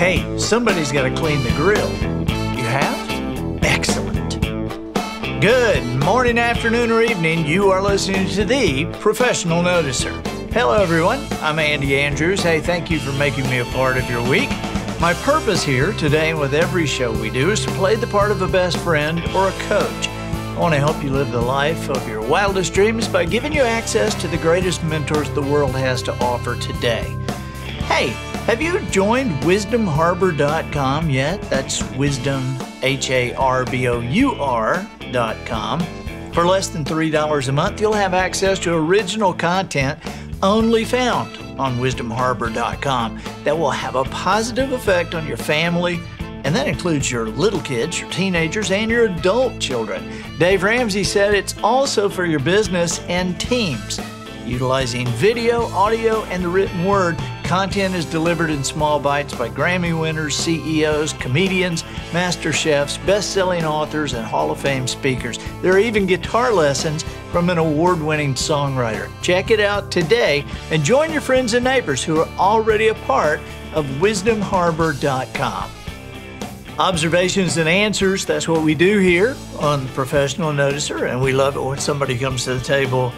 Hey, somebody's got to clean the grill. You have? Excellent. Good morning, afternoon, or evening. You are listening to the Professional Noticer. Hello, everyone. I'm Andy Andrews. Hey, thank you for making me a part of your week. My purpose here today and with every show we do is to play the part of a best friend or a coach. I want to help you live the life of your wildest dreams by giving you access to the greatest mentors the world has to offer today. Hey, have you joined wisdomharbor.com yet? That's wisdom, HARBOUR.com. For less than $3 a month, you'll have access to original content only found on wisdomharbor.com that will have a positive effect on your family, and that includes your little kids, your teenagers, and your adult children. Dave Ramsey said it's also for your business and teams. Utilizing video, audio, and the written word, content is delivered in small bites by Grammy winners, CEOs, comedians, master chefs, best-selling authors, and Hall of Fame speakers. There are even guitar lessons from an award-winning songwriter. Check it out today and join your friends and neighbors who are already a part of wisdomharbor.com. Observations and answers, that's what we do here on the Professional Noticer, and we love it when somebody comes to the table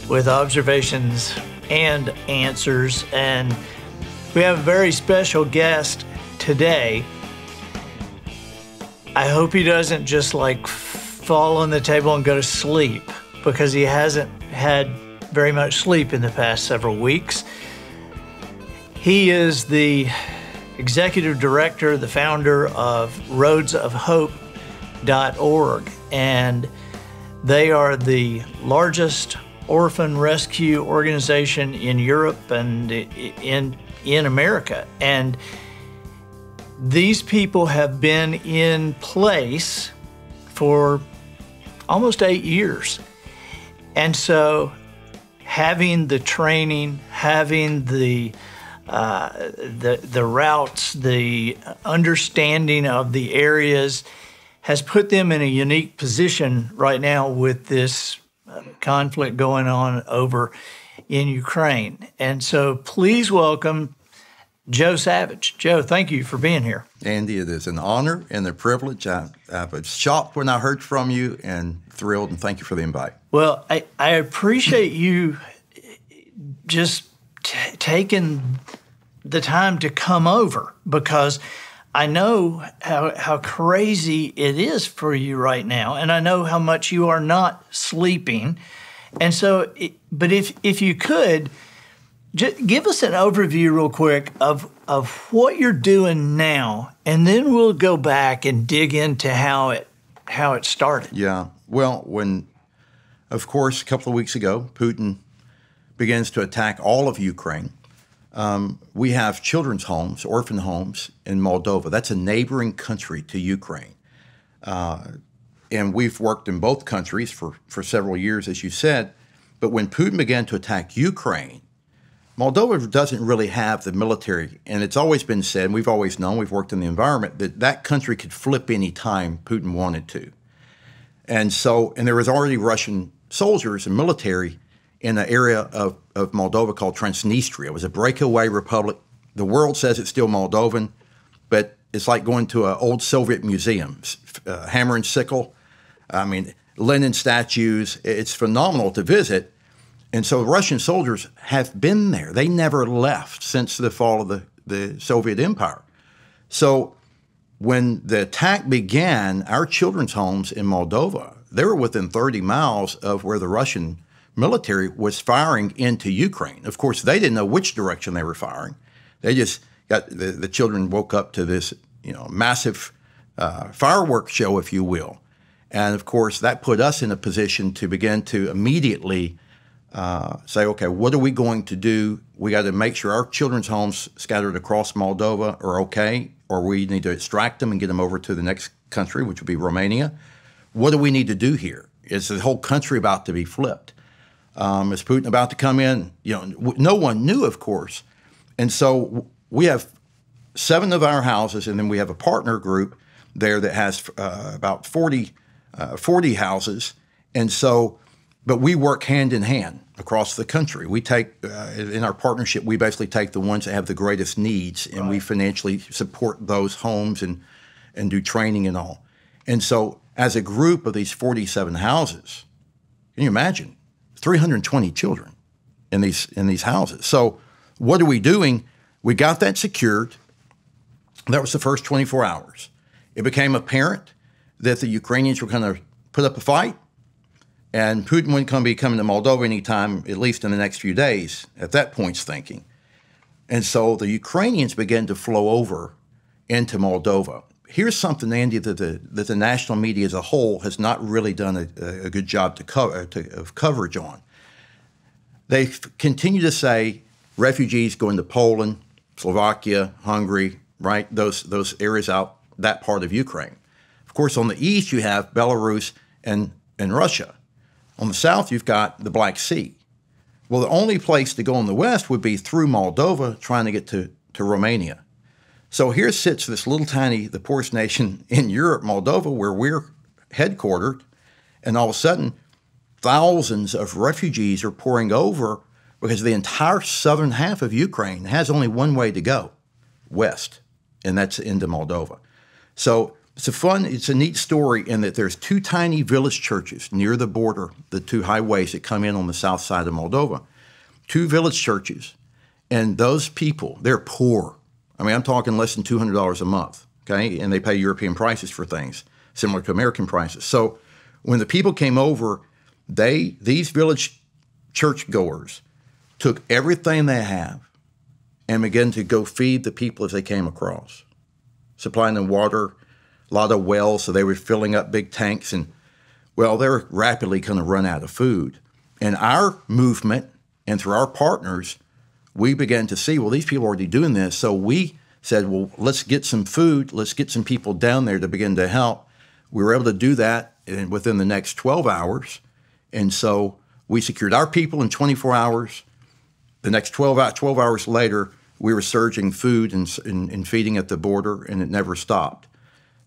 with observations and answers. And we have a very special guest today. I hope he doesn't just like fall on the table and go to sleep, because he hasn't had very much sleep in the past several weeks. He is the executive director, the founder of roadsofhope.org, and they are the largest orphan rescue organization in Europe and in America. And these people have been in place for almost 8 years. And so having the training, having the routes, the understanding of the areas has put them in a unique position right now with this conflict going on over in Ukraine. And so please welcome Joe Savage. Joe, thank you for being here. Andy, it is an honor and a privilege. I was shocked when I heard from you and thrilled, and thank you for the invite. Well, I appreciate you just taking the time to come over, because I know how crazy it is for you right now, and I know how much you are not sleeping. And so, but if you could, just give us an overview real quick of what you're doing now, and then we'll go back and dig into how it started. Yeah. Well, of course, a couple of weeks ago, Putin begins to attack all of Ukraine. We have children's homes, orphan homes in Moldova. That's a neighboring country to Ukraine. And we've worked in both countries for several years, as you said. But when Putin began to attack Ukraine, Moldova doesn't really have the military. And it's always been said, and we've always known, we've worked in the environment, that country could flip any time Putin wanted to. And there was already Russian soldiers and military in an area of Moldova called Transnistria. It was a breakaway republic. The world says it's still Moldovan, but it's like going to an old Soviet museum. Hammer and sickle, Lenin statues. It's phenomenal to visit. And so Russian soldiers have been there. They never left since the fall of the Soviet Empire. So when the attack began, our children's homes in Moldova, they were within 30 miles of where the Russian military was firing into Ukraine. Of course, they didn't know which direction they were firing. They just got the children woke up to this, massive fireworks show, if you will. And of course, that put us in a position to begin to immediately say, okay, what are we going to do? We got to make sure our children's homes scattered across Moldova are okay, or we need to extract them and get them over to the next country, which would be Romania. What do we need to do here? Is the whole country about to be flipped? Is Putin about to come in? No one knew, of course. And so we have 7 of our houses, and then we have a partner group there that has about 40 houses. And so, but we work hand in hand. across the country. We take, in our partnership, we basically take the ones that have the greatest needs, and we financially support those homes and do training and all. And so as a group of these 47 houses, can you imagine 320 children in these houses? So what are we doing? We got that secured. That was the first 24 hours. It became apparent that the Ukrainians were going to put up a fight, and Putin wasn't going to be coming to Moldova anytime, at least in the next few days, at that point's thinking. And so the Ukrainians began to flow over into Moldova. Here's something, Andy, that the national media as a whole has not really done a good job of coverage on. They continue to say refugees going to Poland, Slovakia, Hungary, right? Those areas out that part of Ukraine. Of course, on the east you have Belarus and Russia. On the south you've got the Black Sea. Well, the only place to go in the west would be through Moldova, trying to get to Romania. So here sits this little tiny, the poorest nation in Europe, Moldova, where we're headquartered, and all of a sudden, thousands of refugees are pouring over because the entire southern half of Ukraine has only one way to go, west, and that's into Moldova. So it's a neat story in that there's two tiny village churches near the border, the two highways that come in on the south side of Moldova, two village churches, and those people, they're poor. I mean, I'm talking less than $200 a month, okay? And they pay European prices for things, similar to American prices. So when the people came over, these village churchgoers took everything they have and began to go feed the people as they came across, supplying them water, a lot of wells, so they were filling up big tanks. And, well, they're rapidly going to run out of food. And our movement, and through our partners, we began to see, well, these people are already doing this. So we said, well, let's get some food. Let's get some people down there to begin to help. We were able to do that within the next 12 hours. And so we secured our people in 24 hours. The next 12 hours later, we were surging food and feeding at the border, and it never stopped.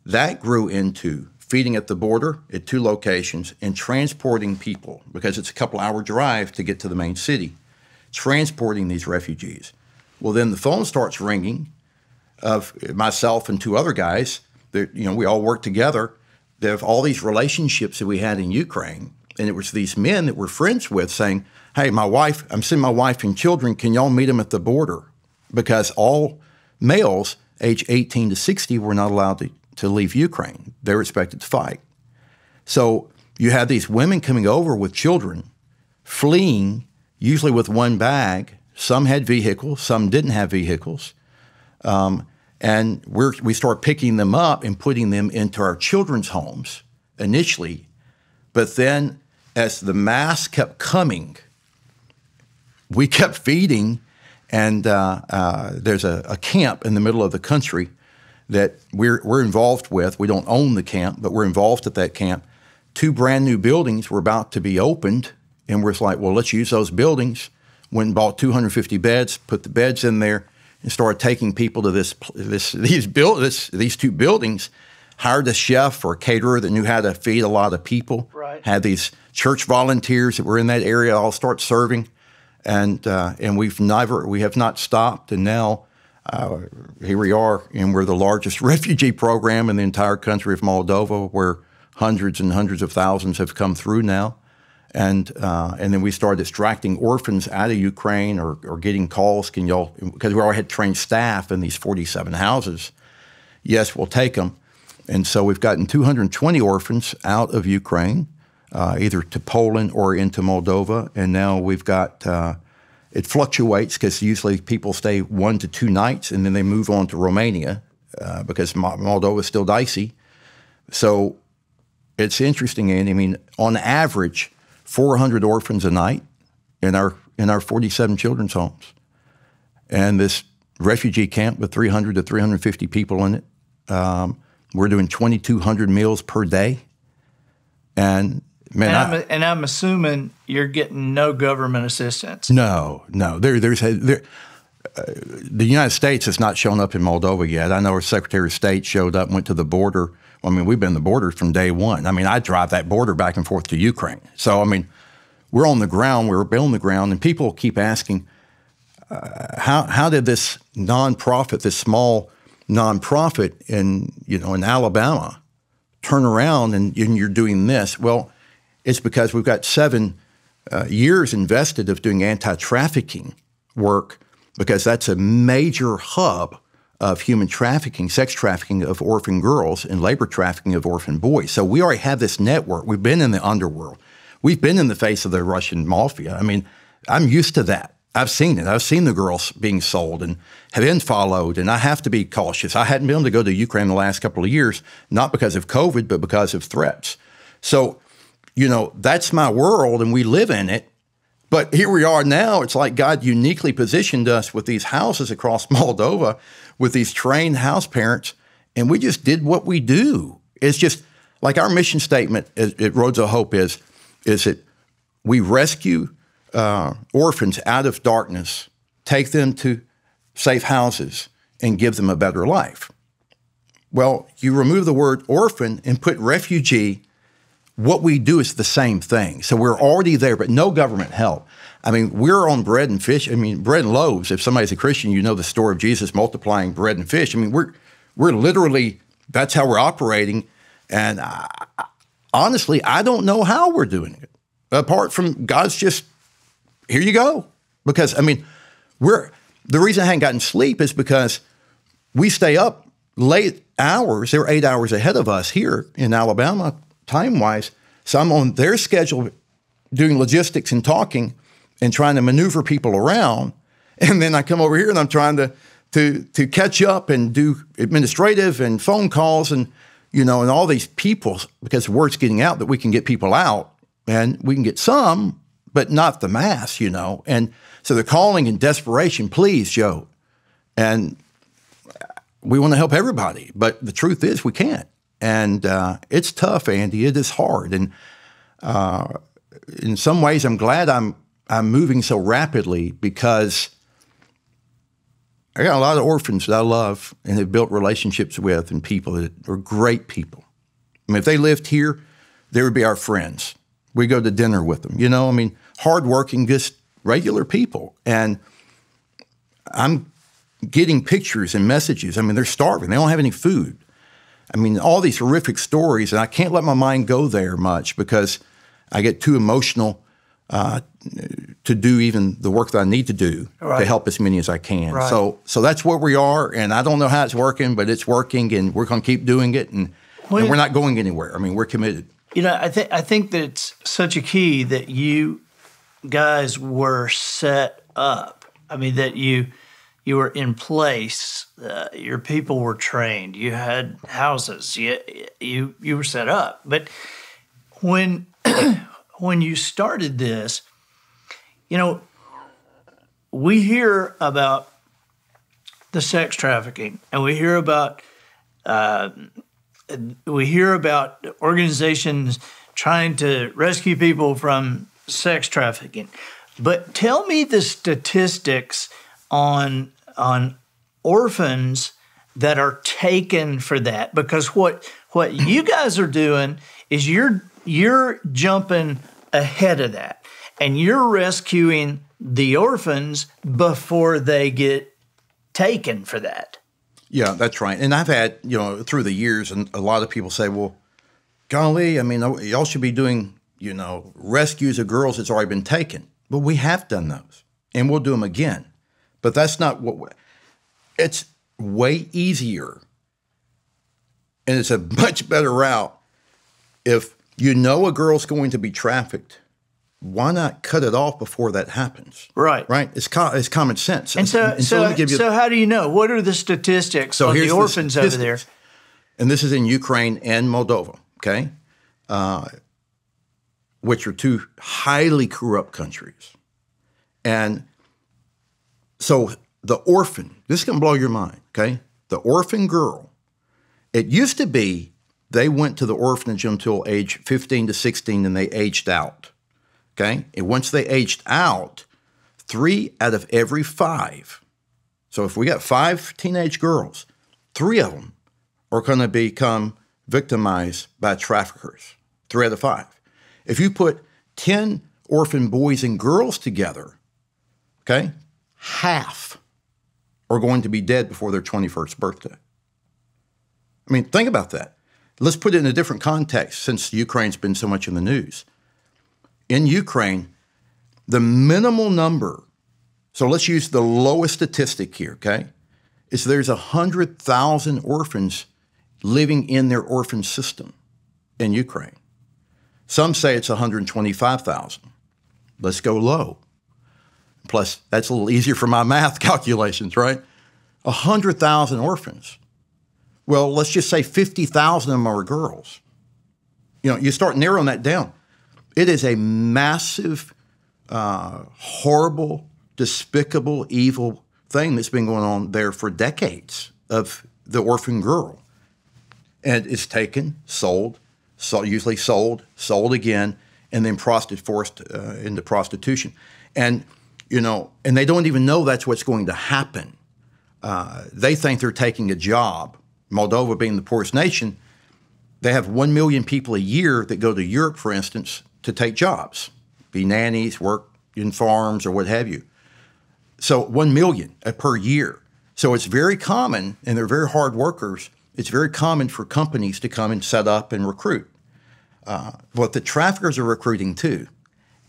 That grew into feeding at the border at two locations and transporting people, because it's a couple-hour drive to get to the main city, transporting these refugees. Well, then the phone starts ringing of myself and two other guys. We all work together. They have all these relationships that we had in Ukraine, and it was these men that we're friends with saying, hey, I'm sending my wife and children. Can y'all meet them at the border? Because all males age 18 to 60 were not allowed to leave Ukraine. They were expected to fight. So you had these women coming over with children, fleeing, usually with one bag. Some had vehicles, some didn't have vehicles. And we start picking them up and putting them into our children's homes initially. But then as the mass kept coming, we kept feeding. And there's a camp in the middle of the country that we're involved with. We don't own the camp, but we're involved at that camp. Two brand new buildings were about to be opened, and we're like, well, let's use those buildings. Went and bought 250 beds, put the beds in there, and started taking people to these two buildings. Hired a chef or a caterer that knew how to feed a lot of people. Right. Had these church volunteers that were in that area all start serving, and we have not stopped. And now here we are, and we're the largest refugee program in the entire country of Moldova, where hundreds and hundreds of thousands have come through now. And then we started extracting orphans out of Ukraine or getting calls, can y'all, because we already had trained staff in these 47 houses. Yes, we'll take them. And so we've gotten 220 orphans out of Ukraine, either to Poland or into Moldova. And now we've got, it fluctuates because usually people stay 1 to 2 nights and then they move on to Romania because Moldova is still dicey. So it's interesting, Andy. I mean, on average, 400 orphans a night in our 47 children's homes. And this refugee camp with 300 to 350 people in it, we're doing 2,200 meals per day. And man, I'm assuming you're getting no government assistance. No. The United States has not shown up in Moldova yet. I know our Secretary of State showed up and went to the border. I mean, we've been on the border from day one. I mean, I drive that border back and forth to Ukraine. So, I mean, we're on the ground, we're building the ground, and people keep asking, how did this nonprofit, this small nonprofit in Alabama, turn around and you're doing this? Well, it's because we've got 7 years invested of doing anti-trafficking work, because that's a major hub of human trafficking, sex trafficking of orphan girls and labor trafficking of orphan boys. So we already have this network. We've been in the underworld. We've been in the face of the Russian mafia. I mean, I'm used to that. I've seen it. I've seen the girls being sold and have been followed, and I have to be cautious. I hadn't been able to go to Ukraine the last couple of years, not because of COVID, but because of threats. So, that's my world, and we live in it. But here we are now. It's like God uniquely positioned us with these houses across Moldova with these trained house parents, and we just did what we do. It's just like our mission statement at Roads of Hope is that we rescue orphans out of darkness, take them to safe houses, and give them a better life. Well, you remove the word orphan and put refugee, what we do is the same thing. So we're already there, but no government help. I mean, we're on bread and fish. I mean, bread and loaves. If somebody's a Christian, you know the story of Jesus multiplying bread and fish. I mean, we're literally, that's how we're operating. And honestly, I don't know how we're doing it, apart from God's just, here you go. Because, I mean, the reason I hadn't gotten sleep is because we stay up late hours. They're 8 hours ahead of us here in Alabama, time-wise. So I'm on their schedule doing logistics and talking and trying to maneuver people around. And then I come over here and I'm trying to catch up and do administrative and phone calls and, and all these people, because the word's getting out that we can get people out, and we can get some, but not the mass, And so they're calling in desperation, please, Joe. And we want to help everybody, but the truth is we can't. And it's tough, Andy. It is hard. And in some ways, I'm glad I'm moving so rapidly, because I got a lot of orphans that I love and have built relationships with, and people that are great people. I mean, if they lived here, they would be our friends. We go to dinner with them, I mean, hardworking, just regular people. And I'm getting pictures and messages. I mean, they're starving. They don't have any food. I mean, all these horrific stories, and I can't let my mind go there much because I get too emotional to do even the work that I need to do to help as many as I can. Right. So that's where we are, and I don't know how it's working, but it's working, and we're going to keep doing it, and we're not going anywhere. I mean, we're committed. I think that it's such a key that you guys were set up. I mean, that you were in place. Your people were trained. You had houses. You were set up. But when you started this, we hear about the sex trafficking, and we hear about organizations trying to rescue people from sex trafficking. But tell me the statistics on orphans that are taken for that, because what you guys are doing is you're jumping ahead of that, and you're rescuing the orphans before they get taken for that. Yeah, that's right. And I've had, through the years, and a lot of people say, well, golly, I mean, y'all should be doing, rescues of girls that's already been taken. But we have done those, and we'll do them again. But that's not it's way easier, and it's a much better route. If a girl's going to be trafficked, why not cut it off before that happens? Right. Right? It's common sense. And so how do you know? What are the statistics on the orphans over there? And this is in Ukraine and Moldova, okay? Which are two highly corrupt countries. And so the orphan, this is going to blow your mind, okay? The orphan girl, it used to be they went to the orphanage until age 15 to 16 and they aged out, okay? And once they aged out, 3 out of every 5. So if we got 5 teenage girls, 3 of them are going to become victimized by traffickers, 3 out of 5. If you put 10 orphan boys and girls together, okay, half are going to be dead before their 21st birthday. I mean, think about that. Let's put it in a different context since Ukraine's been so much in the news. In Ukraine, the minimal number, so let's use the lowest statistic here, okay, is there's 100,000 orphans living in their orphan system in Ukraine. Some say it's 125,000. Let's go low. Plus, that's a little easier for my math calculations, right? 100,000 orphans. Well, let's just say 50,000 of them are girls. You know, you start narrowing that down. It is a massive, horrible, despicable, evil thing that's been going on there for decades of the orphan girl. And it's taken, sold, usually sold again, and then forced into prostitution. And, you know, and they don't even know that's what's going to happen. They think they're taking a job. Moldova being the poorest nation, they have 1 million people a year that go to Europe, for instance, to take jobs, be nannies, work in farms or what have you. So 1 million per year. So it's very common, and they're very hard workers, it's very common for companies to come and set up and recruit. But the traffickers are recruiting too,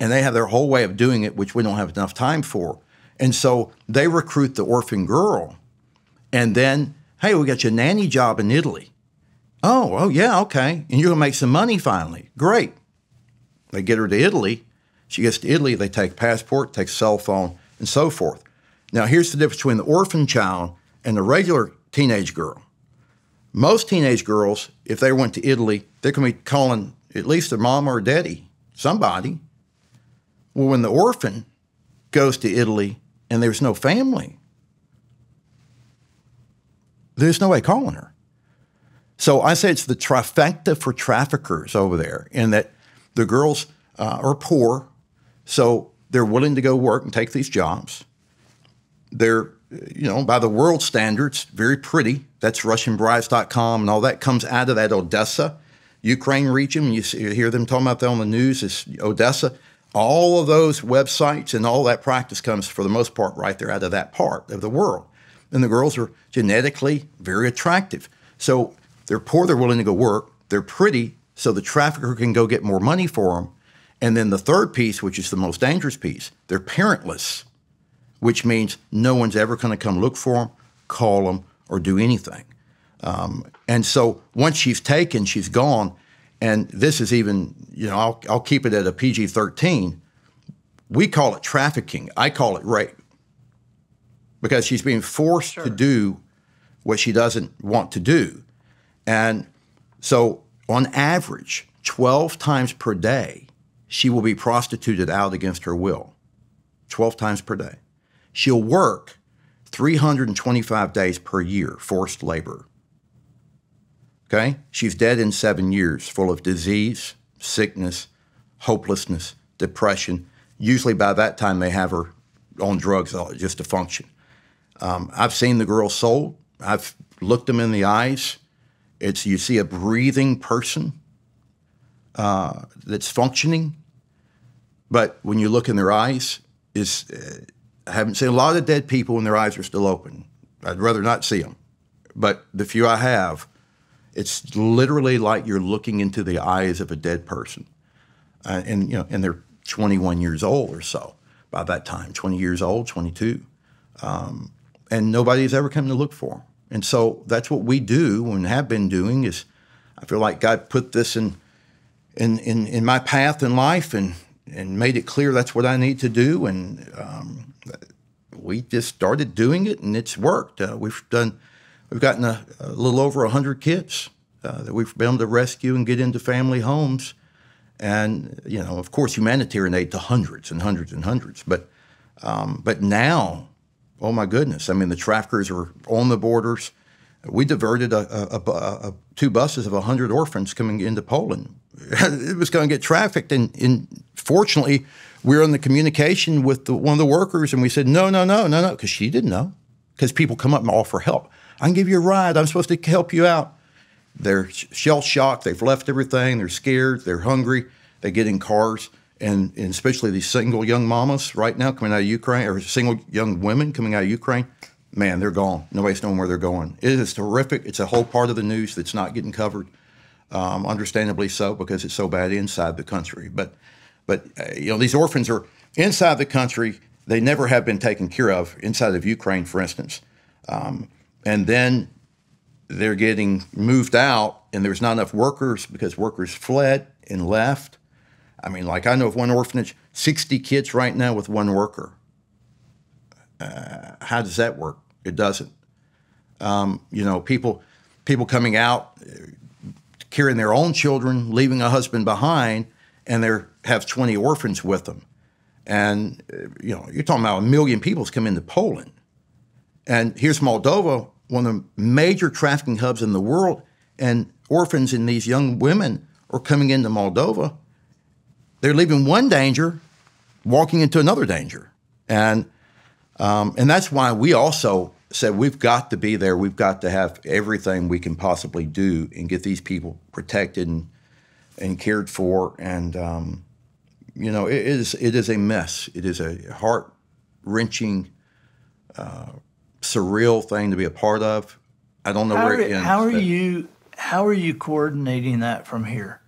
and they have their whole way of doing it, which we don't have enough time for. And so they recruit the orphan girl, and then, hey, we got you a nanny job in Italy. Oh, yeah, okay. And you're going to make some money finally. Great. They get her to Italy. She gets to Italy. They take passport, take cell phone, and so forth. Now, here's the difference between the orphan child and the regular teenage girl. Most teenage girls, if they went to Italy, they're going to be calling at least their mama or daddy, somebody. Well, when the orphan goes to Italy and there's no family, there's no way calling her. So I say it's the trifecta for traffickers over there, in that the girls are poor, so they're willing to go work and take these jobs. They're, you know, by the world standards, very pretty. That's RussianBrides.com, and all that comes out of that Odessa, Ukraine region. You hear them talking about that on the news, is Odessa. All of those websites and all that practice comes, for the most part, right there out of that part of the world. And the girls are genetically very attractive. So they're poor, they're willing to go work. They're pretty, so the trafficker can go get more money for them. And then the third piece, which is the most dangerous piece, they're parentless, which means no one's ever going to come look for them, call them, or do anything. And so once she's taken, she's gone. And this is even, you know, I'll keep it at a PG-13. We call it trafficking. I call it rape, because she's being forced to do what she doesn't want to do. And so on average, 12 times per day, she will be prostituted out against her will. 12 times per day. She'll work 325 days per year, forced labor. Okay? She's dead in 7 years, full of disease, sickness, hopelessness, depression. Usually by that time they have her on drugs just to function. I've seen the girls sold. I've looked them in the eyes. You see a breathing person that's functioning, but when you look in their eyes, I haven't seen a lot of dead people when their eyes are still open. I'd rather not see them. But the few I have, it's literally like you're looking into the eyes of a dead person. And they're 21 years old or so by that time, 20 years old, 22. And nobody's ever come to look for them. And so that's what we do and have been doing. Is I feel like God put this in my path in life and made it clear that's what I need to do. And we just started doing it, and it's worked. We've gotten a little over 100 kids that we've been able to rescue and get into family homes. And, you know, of course, humanitarian aid to hundreds and hundreds and hundreds. But now, oh my goodness, I mean, the traffickers are on the borders. We diverted 2 buses of 100 orphans coming into Poland. It was going to get trafficked, and fortunately, we were in the communication with one of the workers, and we said, no, because she didn't know. Because people come up and offer help. I can give you a ride. I'm supposed to help you out. They're shell-shocked. They've left everything. They're scared. They're hungry. They get in cars. and especially these single young mamas right now coming out of Ukraine, or single young women coming out of Ukraine, man, they're gone. Nobody's knowing where they're going. It is terrific. It's a whole part of the news that's not getting covered, understandably so, because it's so bad inside the country. But you know, these orphans are inside the country. They never have been taken care of inside of Ukraine, for instance. And then they're getting moved out, and there's not enough workers because workers fled and left. I mean, like, I know of one orphanage, 60 kids right now with one worker. How does that work? It doesn't. You know, people coming out, carrying their own children, leaving a husband behind, and they have 20 orphans with them. And, you know, you're talking about 1 million people's come into Poland. And here's Moldova, one of the major trafficking hubs in the world, and orphans and these young women are coming into Moldova. They're leaving one danger, walking into another danger. And that's why we also said we've got to be there. We've got to have everything we can possibly do and get these people protected and cared for. And, you know, it is a mess. It is a heart-wrenching, surreal thing to be a part of. I don't know where it ends. How are you coordinating that from here?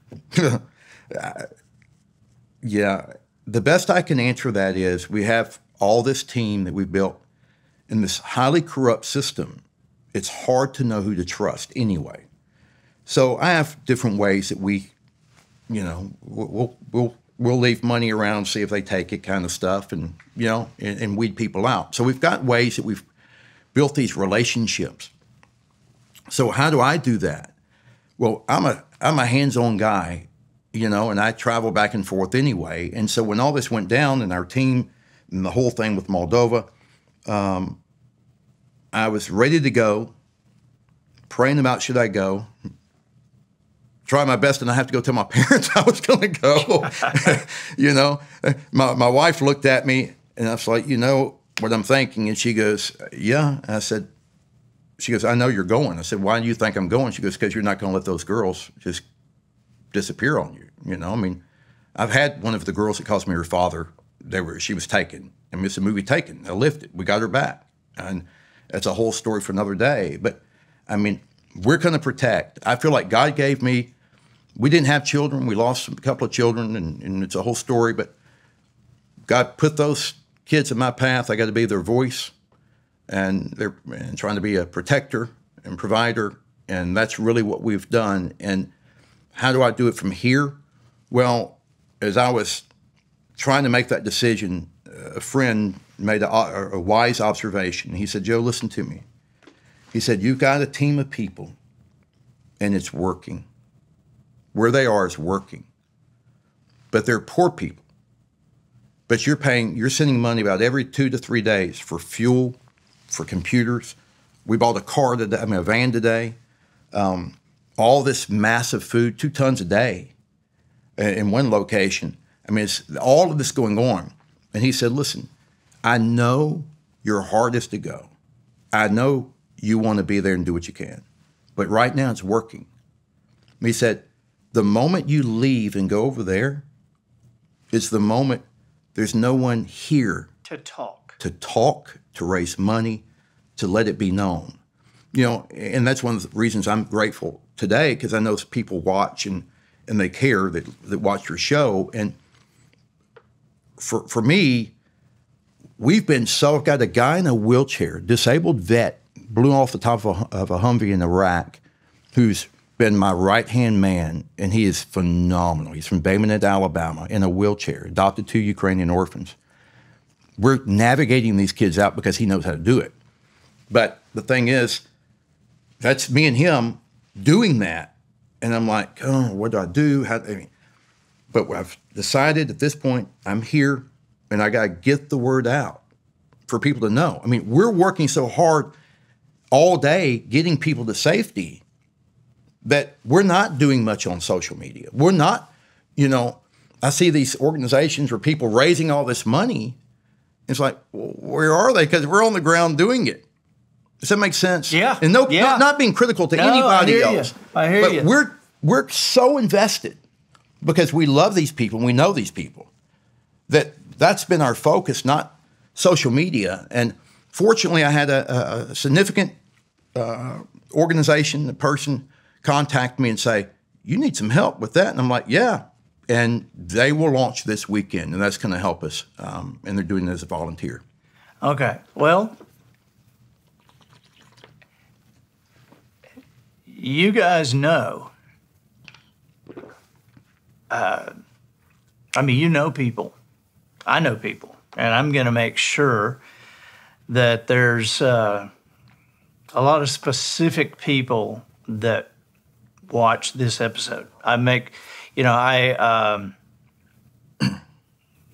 Yeah, the best I can answer that is we have all this team that we've built in this highly corrupt system. It's hard to know who to trust anyway. So I have different ways that we, you know, we'll leave money around, see if they take it, kind of stuff, and you know, and weed people out. So we've got ways that we've built these relationships. So how do I do that? Well, I'm a hands-on guy, you know, and I travel back and forth anyway. And so when all this went down and our team and the whole thing with Moldova, I was ready to go, praying about should I go, try my best, and I have to go tell my parents I was going to go. You know, my wife looked at me, and I was like, you know what I'm thinking? And she goes, yeah. And I said, she goes, I know you're going. I said, why do you think I'm going? She goes, because you're not going to let those girls just disappear on you. You know, I mean, I've had one of the girls that calls me her father. She was taken. I mean, it's a movie Taken. I lifted. We got her back. And that's a whole story for another day. But, I mean, we're going to protect. I feel like God gave me, we didn't have children. We lost a couple of children, and it's a whole story. But God put those kids in my path. I got to be their voice. And they're trying to be a protector and provider. And that's really what we've done. And how do I do it from here? Well, as I was trying to make that decision, a friend made a wise observation. He said, Joe, listen to me. He said, you've got a team of people, and it's working. Where they are is working. But they're poor people. But you're sending money about every 2 to 3 days for fuel, for computers. We bought a car today, a van today. All this massive food, 2 tons a day in one location. I mean, it's all of this going on. And he said, listen, I know your heart is to go. I know you want to be there and do what you can. But right now it's working. He said, the moment you leave and go over there, it's the moment there's no one here to talk, to raise money, to let it be known. You know, and that's one of the reasons I'm grateful today, because I know people watch and they care that watch your show. And for me, we've been I've got a guy in a wheelchair, disabled vet, blew off the top of a Humvee in Iraq, who's been my right-hand man, and he is phenomenal. He's from Bay Minette, Alabama, in a wheelchair, adopted 2 Ukrainian orphans. We're navigating these kids out because he knows how to do it. But the thing is, that's me and him doing that. And I'm like, oh, what do I do? But I've decided at this point, I'm here, and I got to get the word out for people to know. I mean, we're working so hard all day getting people to safety that we're not doing much on social media. We're not, you know, I see these organizations where people raising all this money. It's like, well, where are they? Because we're on the ground doing it. Does that make sense? Yeah. And not being critical to anybody else. I hear you. But we're so invested because we love these people and we know these people. that's been our focus, not social media. And fortunately, I had a significant organization, a person contact me and say, you need some help with that. And I'm like, yeah. And they will launch this weekend, and that's going to help us. And they're doing it as a volunteer. Okay. Well, you guys know, you know people. I know people. And I'm going to make sure that there's a lot of specific people that watch this episode.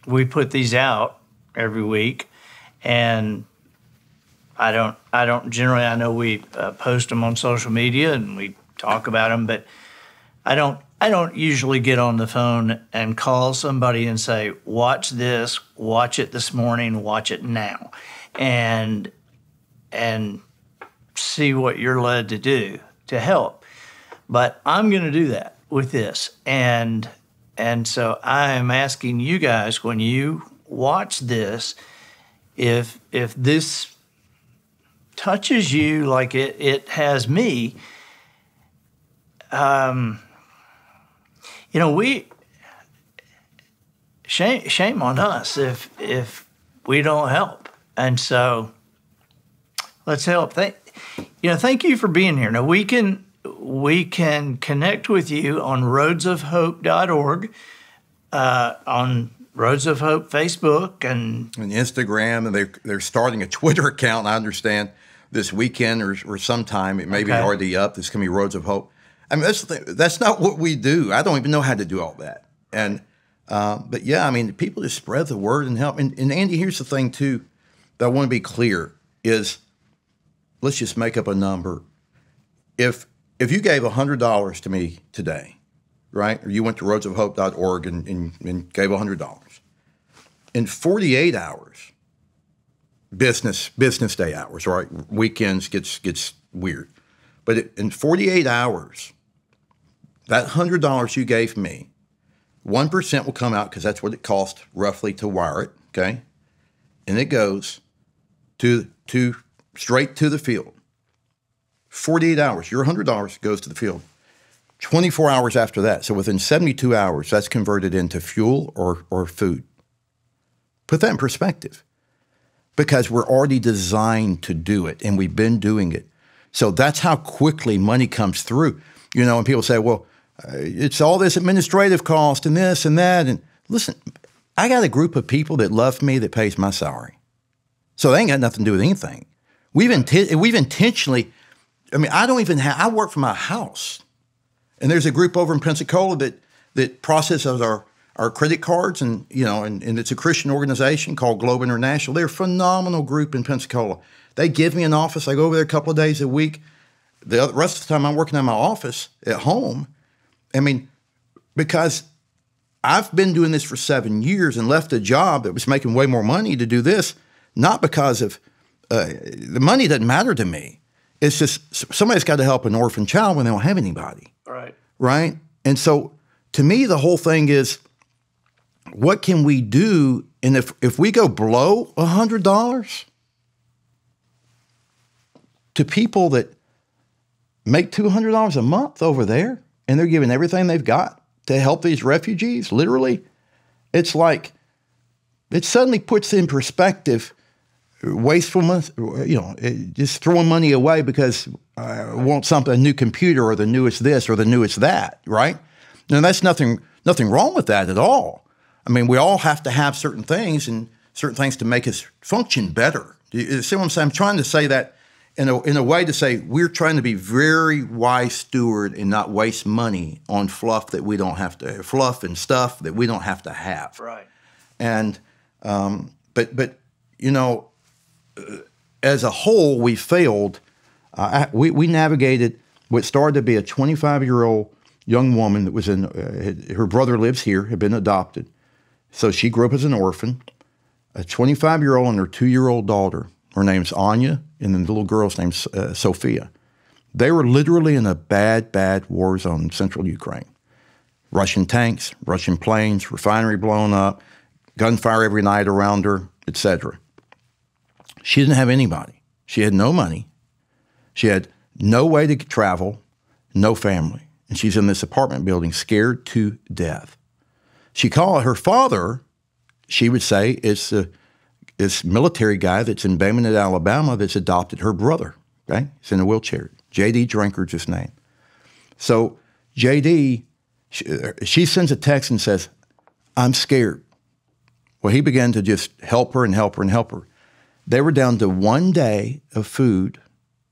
We put these out every week, and I know we post them on social media and we talk about them, but I don't usually get on the phone and call somebody and say, watch this, watch it this morning, watch it now, and see what you're led to do to help. But I'm going to do that with this. And so I am asking you guys, when you watch this, if this touches you like it has me, shame on us if we don't help. And so let's help. Thank you for being here. Now we can connect with you on roadsofhope.org, on Roads of Hope Facebook and Instagram, and they're starting a Twitter account, I understand, this weekend or sometime. It may be already up. It's going to be Roads of Hope. I mean, that's the thing. That's not what we do. I don't even know how to do all that. And but yeah, I mean, people just spread the word and help. And Andy, here's the thing too that I want to be clear is, let's just make up a number. If you gave $100 to me today, right, or you went to roadsofhope.org and gave $100, in 48 hours, business day hours, right? Weekends gets weird, but in 48 hours, that $100 you gave me, 1% will come out because that's what it cost roughly to wire it, okay? And it goes to straight to the field. 48 hours, your $100 goes to the field. 24 hours after that, so within 72 hours, that's converted into fuel or food. Put that in perspective, because we're already designed to do it, and we've been doing it. So that's how quickly money comes through. You know, and people say, well, it's all this administrative cost and this and that. And listen, I got a group of people that love me that pays my salary. So they ain't got nothing to do with anything. We've intentionally, I work from my house. And there's a group over in Pensacola that processes our credit cards, and it's a Christian organization called Globe International. They're a phenomenal group in Pensacola. They give me an office. I go over there a couple of days a week. The rest of the time I'm working in my office at home. I mean, because I've been doing this for 7 years and left a job that was making way more money to do this, not because of the money doesn't matter to me. It's just somebody's got to help an orphan child when they don't have anybody. Right. Right? And so to me, the whole thing is, what can we do? And if we go below $100 to people that make $200 a month over there, and they're giving everything they've got to help these refugees, literally, it's like, it suddenly puts in perspective wastefulness, just throwing money away because I want a new computer or the newest this or the newest that, right? And that's nothing wrong with that at all. I mean, we all have to have certain things to make us function better. You see what I'm saying? I'm trying to say that in a way to say we're trying to be very wise steward and not waste money on fluff and stuff that we don't have to have. Right. And but as a whole, we failed. We navigated what started to be a 25-year-old young woman that was her brother lives here, had been adopted. So she grew up as an orphan. A 25-year-old and her 2-year-old daughter. Her name's Anya, and then the little girl's name's Sophia. They were literally in a bad, bad war zone in central Ukraine. Russian tanks, Russian planes, refinery blown up, gunfire every night around her, etc. She didn't have anybody. She had no money. She had no way to travel, no family. And she's in this apartment building scared to death. She called her father. She would say it's this military guy that's in Baymonette, Alabama, that's adopted her brother. Okay, he's in a wheelchair. J.D. Drinker's his name. So J.D., she sends a text and says, "I'm scared." Well, he began to just help her and help her and help her. They were down to 1 day of food,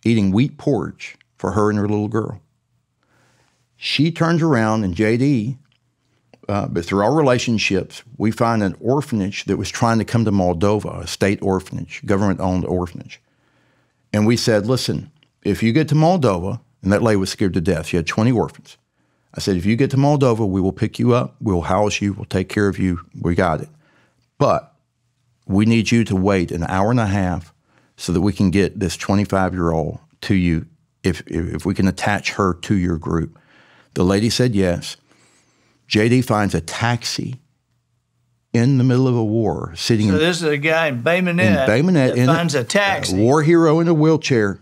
eating wheat porridge for her and her little girl. She turns around, and J.D., but through our relationships, we find an orphanage that was trying to come to Moldova, a state orphanage, government-owned orphanage. And we said, listen, if you get to Moldova, and that lady was scared to death. She had 20 orphans. I said, if you get to Moldova, we will pick you up. We'll house you. We'll take care of you. We got it. But we need you to wait an hour and a half so that we can get this 25-year-old to you if we can attach her to your group. The lady said yes. J.D. finds a taxi in the middle of a war, sitting So this is a guy in Baymonette, that finds a taxi. A war hero in a wheelchair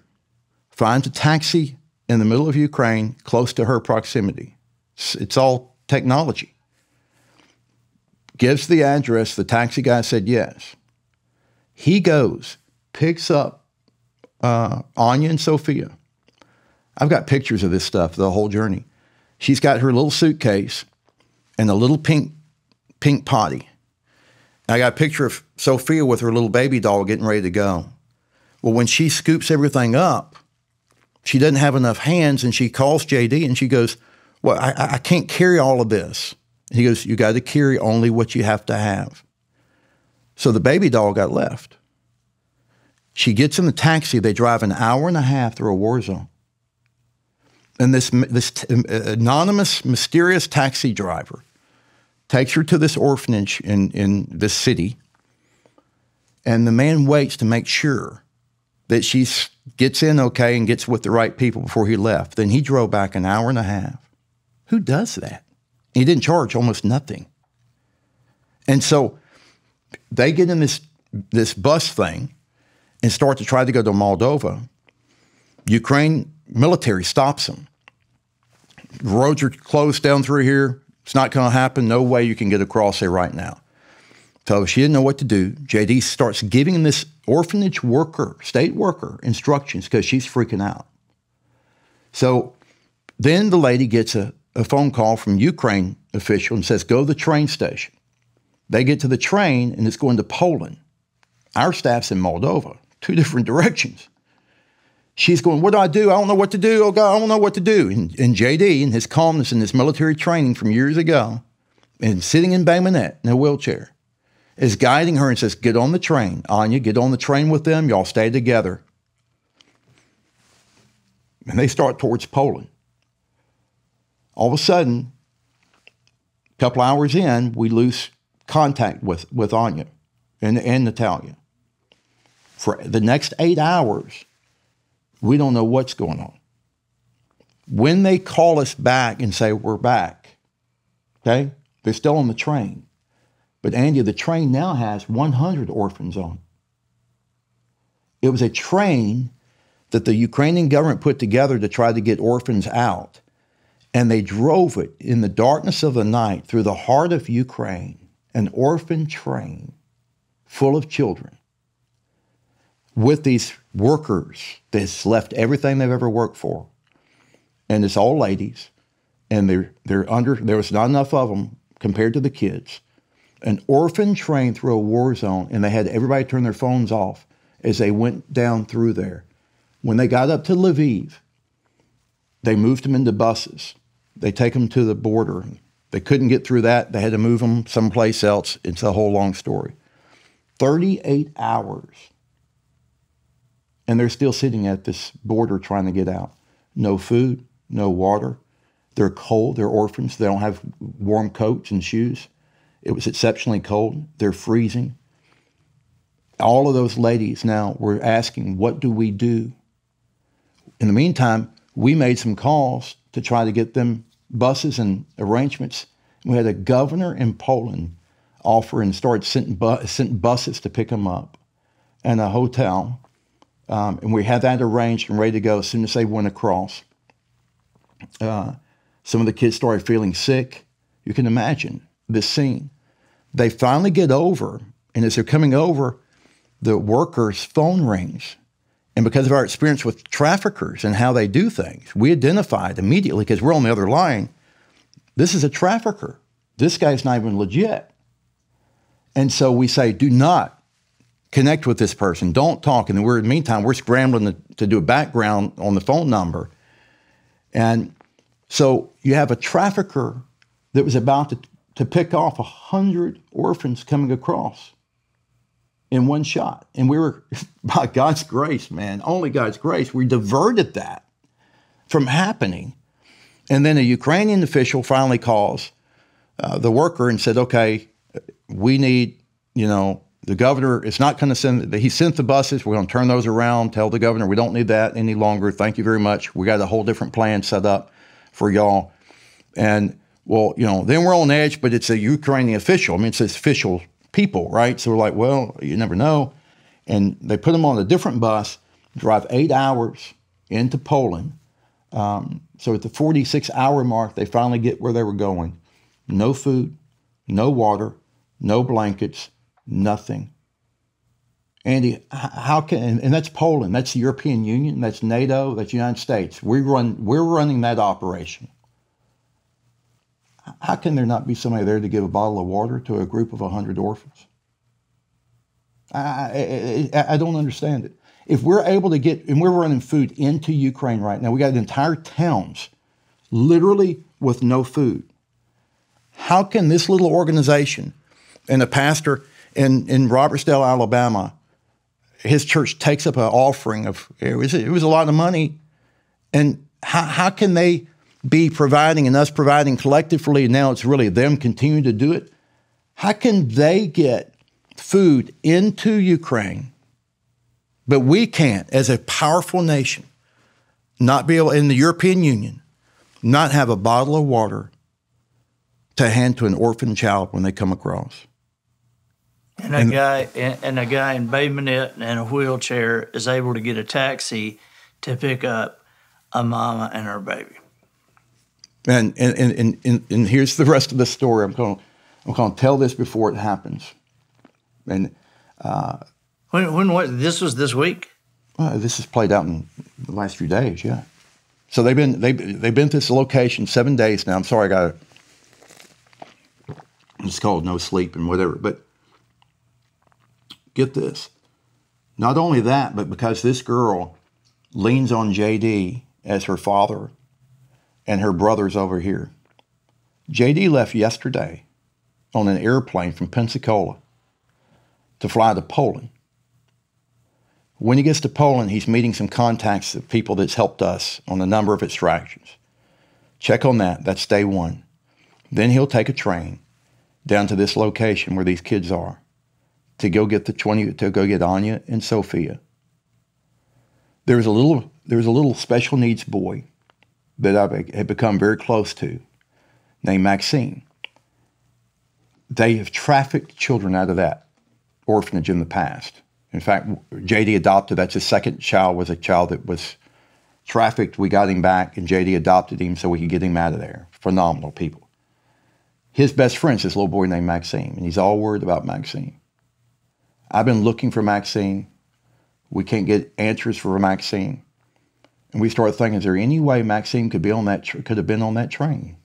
finds a taxi in the middle of Ukraine, close to her proximity. It's all technology. Gives the address. The taxi guy said yes. He goes, picks up Anya and Sophia. I've got pictures of this stuff, the whole journey. She's got her little suitcase and a little pink potty. I got a picture of Sophia with her little baby doll getting ready to go. Well, when she scoops everything up, she doesn't have enough hands, and she calls JD, and she goes, well, I can't carry all of this. And he goes, you got to carry only what you have to have. So the baby doll got left. She gets in the taxi. They drive an hour and a half through a war zone. And this anonymous, mysterious taxi driver takes her to this orphanage in this city, and the man waits to make sure that she gets in okay and gets with the right people before he left. Then he drove back an hour and a half. Who does that? He didn't charge almost nothing. And so they get in this bus thing and start to try to go to Moldova. Ukraine military stops them. Roads are closed down through here. It's not going to happen. No way you can get across there right now. So she didn't know what to do. JD starts giving this orphanage worker, state worker, instructions because she's freaking out. So then the lady gets a phone call from Ukraine official and says, go to the train station. They get to the train, and it's going to Poland. Our staff's in Moldova, 2 different directions. She's going, what do? I don't know what to do. Oh, God, I don't know what to do. And JD, in his calmness and his military training from years ago, and sitting in Baymonette in a wheelchair, is guiding her and says, get on the train. Anya, get on the train with them. Y'all stay together. And they start towards Poland. All of a sudden, a couple hours in, we lose contact with Anya and Natalia. For the next 8 hours, we don't know what's going on. When they call us back and say we're back, okay, they're still on the train. But Andy, the train now has 100 orphans on. It was a train that the Ukrainian government put together to try to get orphans out. And they drove it in the darkness of the night through the heart of Ukraine, an orphan train full of children with these workers that's left everything they've ever worked for. And it's all ladies, and there was not enough of them compared to the kids. An orphan train through a war zone, and they had everybody turn their phones off as they went down through there. When they got up to Lviv, they moved them into buses. They take them to the border. They couldn't get through that. They had to move them someplace else. It's a whole long story. 38 hours. And they're still sitting at this border trying to get out. No food, no water. They're cold. They're orphans. They don't have warm coats and shoes. It was exceptionally cold. They're freezing. All of those ladies now were asking, what do we do? In the meantime, we made some calls to try to get them buses and arrangements. We had a governor in Poland offer and started sending buses to pick them up and a hotel. And we had that arranged and ready to go as soon as they went across. Some of the kids started feeling sick. You can imagine this scene. They finally get over, and as they're coming over, the worker's phone rings. And because of our experience with traffickers and how they do things, we identified immediately, because we're on the other line, this is a trafficker. This guy's not even legit. And so we say, do not connect with this person. Don't talk. And in the meantime, we're scrambling to do a background on the phone number. And so you have a trafficker that was about to pick off 100 orphans coming across in one shot. And we were, by God's grace, man, only God's grace, we diverted that from happening. And then a Ukrainian official finally calls the worker and said, okay, we need, the governor is not going to send, he sent the buses, we're going to turn those around, tell the governor we don't need that any longer, thank you very much. We got a whole different plan set up for y'all. And, well, then we're on edge, but it's a Ukrainian official. I mean, it's official people, right? So we're like, well, you never know. And they put them on a different bus, drive 8 hours into Poland. So at the 46-hour mark, they finally get where they were going. No food, no water, no blankets, nothing. Andy, how can, and that's Poland, that's the European Union, that's NATO, that's the United States. We're running that operation. How can there not be somebody there to give a bottle of water to a group of 100 orphans? I don't understand it. If we're able to get, and we're running food into Ukraine right now, we got entire towns literally with no food. How can this little organization and a pastor in Robertsdale, Alabama, his church takes up an offering of, it was a lot of money, and how can they be providing and us providing collectively, and now it's really them continuing to do it? How can they get food into Ukraine, but we can't, as a powerful nation, not be able, in the European Union, not have a bottle of water to hand to an orphan child when they come across? And a guy in Bay Minette and in a wheelchair is able to get a taxi to pick up a mama and her baby. And here's the rest of the story. I'm going to tell this before it happens. And when this was this week? This has played out in the last few days. Yeah. So they've been to this location 7 days now. I'm sorry, it's called no sleep and whatever. But get this. Not only that, but because this girl leans on JD as her father and her brother's over here. JD left yesterday on an airplane from Pensacola to fly to Poland. When he gets to Poland, he's meeting some contacts of people that's helped us on a number of extractions. Check on that. That's day one. Then he'll take a train down to this location where these kids are to go get Anya and Sophia. There's a little special needs boy that I have become very close to, named Maxine. They have trafficked children out of that orphanage in the past. In fact, JD adopted, that's his second child, was a child that was trafficked. We got him back, and JD adopted him so we could get him out of there. Phenomenal people. His best friend's this little boy named Maxine, and he's all worried about Maxine. I've been looking for Maxine. We can't get answers for Maxine. And we started thinking, is there any way Maxine could have been on that train?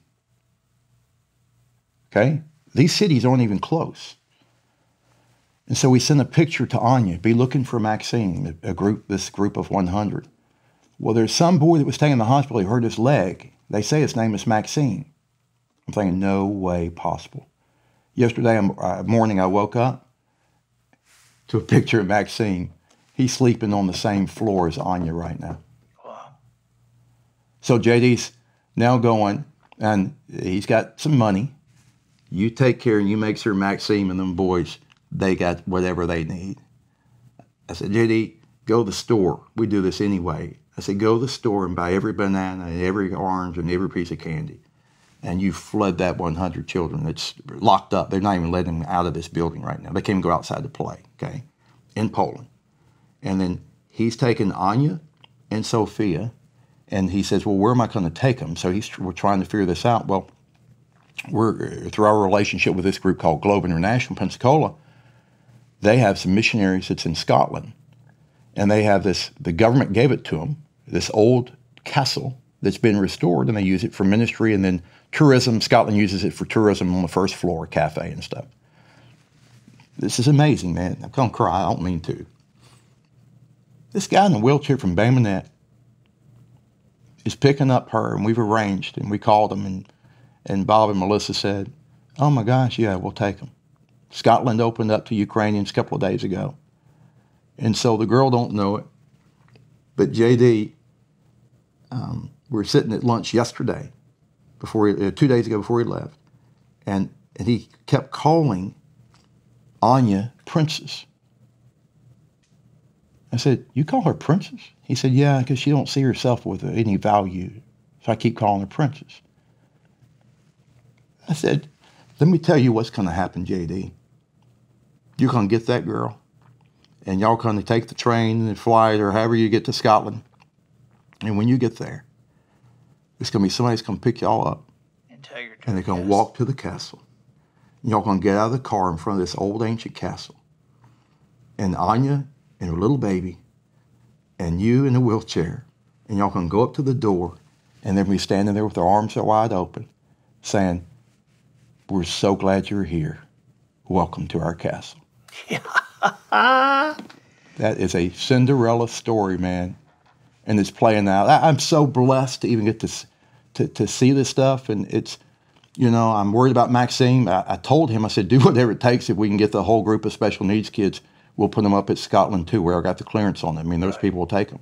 Okay? These cities aren't even close. And so we sent a picture to Anya, be looking for Maxine, this group of 100. Well, there's some boy that was taken to the hospital, he hurt his leg. They say his name is Maxine. I'm thinking, no way possible. Yesterday morning, I woke up to a picture of Maxine. He's sleeping on the same floor as Anya right now. Wow. So JD's now going, and he's got some money. You take care and you make sure Maxine and them boys, they got whatever they need. I said, JD, go to the store. We do this anyway. I said, go to the store and buy every banana and every orange and every piece of candy. and you fled that 100 children that's locked up. They're not even letting them out of this building right now. They can't even go outside to play, okay, in Poland. And then he's taken Anya and Sophia, and he says, well, where am I going to take them? So we're trying to figure this out. Well, we're through our relationship with this group called Globe International, Pensacola, they have some missionaries that's in Scotland. And they have this, the government gave it to them, this old castle that's been restored, and they use it for ministry and then tourism. Scotland uses it for tourism on the first floor, cafe and stuff. This is amazing, man. I'm going to cry. I don't mean to. This guy in a wheelchair from Bay Minette is picking up her, and we've arranged, and we called him, and Bob and Melissa said, oh my gosh, yeah, we'll take them. Scotland opened up to Ukrainians a couple of days ago. And so the girl don't know it, but JD, we were sitting at lunch yesterday, 2 days ago before he left, and he kept calling Anya Princess. I said, you call her Princess? He said, yeah, because she don't see herself with any value, so I keep calling her Princess. I said, let me tell you what's going to happen, JD. You're going to get that girl, and y'all going to take the train and fly or however you get to Scotland. And when you get there, it's going to be somebody that's going to pick y'all up. And they're going to walk to the castle. And y'all going to get out of the car in front of this old ancient castle. And Anya and her little baby and you in the wheelchair. And y'all going to go up to the door, and they're going to be standing there with their arms wide open saying, we're so glad you're here. Welcome to our castle. That is a Cinderella story, man, and it's playing out. I'm so blessed to even get to see this stuff, and it's, I'm worried about Maxime. I told him, I said, do whatever it takes if we can get the whole group of special needs kids. We'll put them up at Scotland too, where I got the clearance on them. I mean, those people will take them.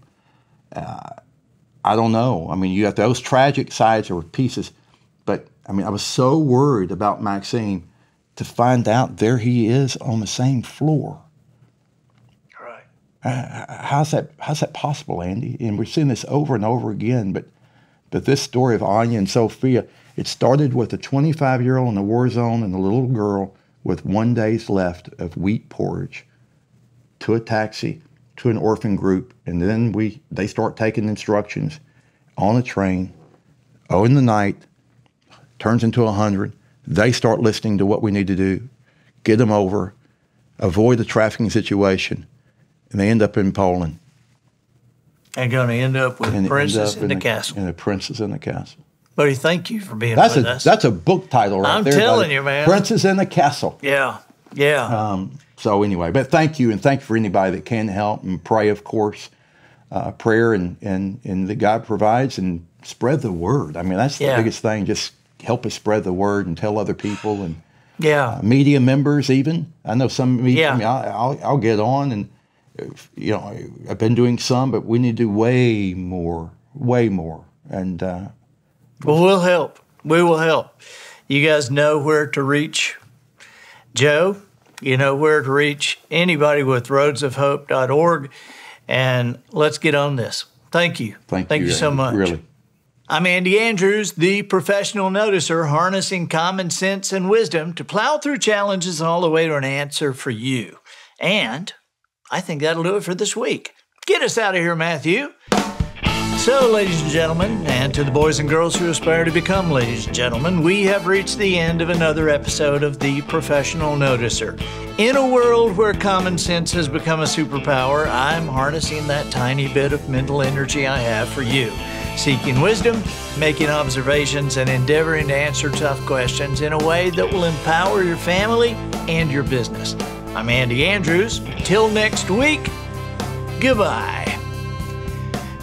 I don't know. I mean, you got those tragic sides or pieces, but I mean, I was so worried about Maxime to find out there he is on the same floor. How's that possible, Andy? And we're seeing this over and over again. But this story of Anya and Sophia, it started with a 25-year-old in the war zone and a little girl with 1 day's left of wheat porridge to a taxi to an orphan group, and then they start taking instructions on a train. In the night, turns into 100. They start listening to what we need to do, get them over, avoid the trafficking situation. And they end up in Poland. And going to end up with Princess in the Castle. And the Princess in the Castle. Buddy, thank you for being with us. That's a book title right there. I'm telling you, man. Princess in the Castle. Yeah. So anyway, but thank you, and thank you for anybody that can help and pray, of course. Prayer and that God provides, and spread the word. I mean, that's the biggest thing. Just help us spread the word and tell other people. And media members even. I know some media, I mean, I'll get on and, I've been doing some, but we need to do way more. And well, we'll help. We will help. You guys know where to reach Joe. You know where to reach anybody with roadsofhope.org. And let's get on this. Thank you. Thank you so much. Really. I'm Andy Andrews, the professional noticer, harnessing common sense and wisdom to plow through challenges all the way to an answer for you. And I think that'll do it for this week. Get us out of here, Matthew. So, ladies and gentlemen, and to the boys and girls who aspire to become ladies and gentlemen, we have reached the end of another episode of The Professional Noticer. In a world where common sense has become a superpower, I'm harnessing that tiny bit of mental energy I have for you, seeking wisdom, making observations, and endeavoring to answer tough questions in a way that will empower your family and your business. I'm Andy Andrews. Till next week, goodbye.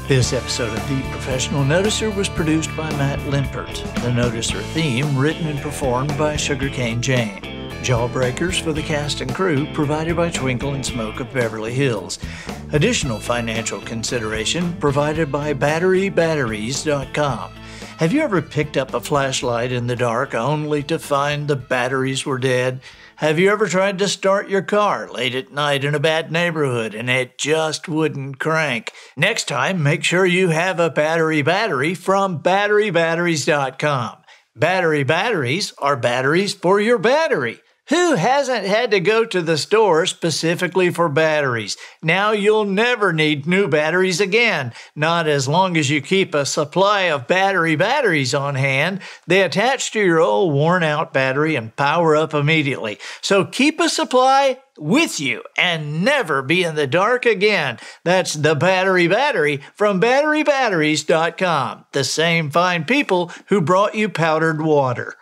This episode of The Professional Noticer was produced by Matt Limpert. The Noticer theme written and performed by Sugarcane Jane. Jawbreakers for the cast and crew provided by Twinkle and Smoke of Beverly Hills. Additional financial consideration provided by BatteryBatteries.com. Have you ever picked up a flashlight in the dark only to find the batteries were dead? Have you ever tried to start your car late at night in a bad neighborhood and it just wouldn't crank? Next time, make sure you have a battery from BatteryBatteries.com. Batteries are batteries for your battery. Who hasn't had to go to the store specifically for batteries? Now you'll never need new batteries again, not as long as you keep a supply of batteries on hand. They attach to your old worn-out battery and power up immediately. So keep a supply with you and never be in the dark again. That's the battery from batterybatteries.com, the same fine people who brought you powdered water.